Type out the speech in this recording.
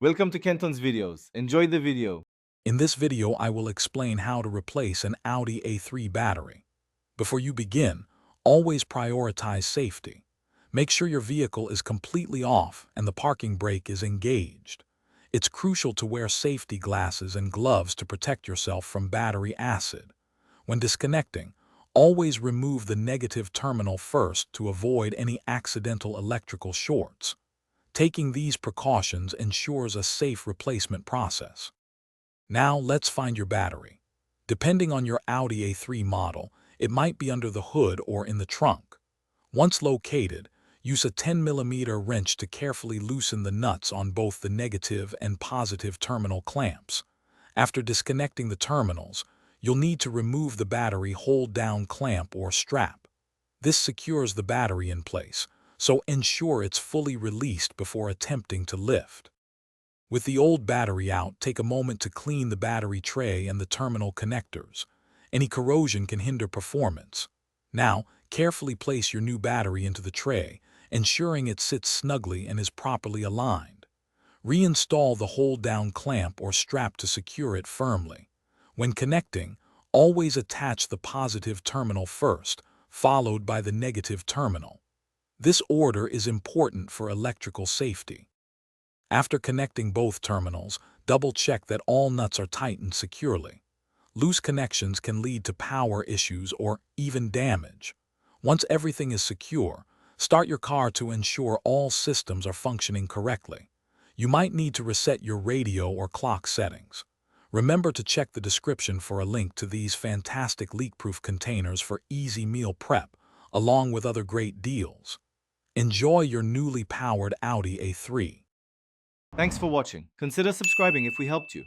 Welcome to Kenton's videos. Enjoy the video. In this video, I will explain how to replace an Audi A3 battery. Before you begin, always prioritize safety. Make sure your vehicle is completely off and the parking brake is engaged. It's crucial to wear safety glasses and gloves to protect yourself from battery acid. When disconnecting, always remove the negative terminal first to avoid any accidental electrical shorts. Taking these precautions ensures a safe replacement process. Now let's find your battery. Depending on your Audi A3 model, it might be under the hood or in the trunk. Once located, use a 10mm wrench to carefully loosen the nuts on both the negative and positive terminal clamps. After disconnecting the terminals, you'll need to remove the battery hold-down clamp or strap. This secures the battery in place, so ensure it's fully released before attempting to lift. With the old battery out, take a moment to clean the battery tray and the terminal connectors. Any corrosion can hinder performance. Now, carefully place your new battery into the tray, ensuring it sits snugly and is properly aligned. Reinstall the hold-down clamp or strap to secure it firmly. When connecting, always attach the positive terminal first, followed by the negative terminal. This order is important for electrical safety. After connecting both terminals, double-check that all nuts are tightened securely. Loose connections can lead to power issues or even damage. Once everything is secure, start your car to ensure all systems are functioning correctly. You might need to reset your radio or clock settings. Remember to check the description for a link to these fantastic leak-proof containers for easy meal prep, along with other great deals. Enjoy your newly powered Audi A3. Thanks for watching. Consider subscribing if we helped you.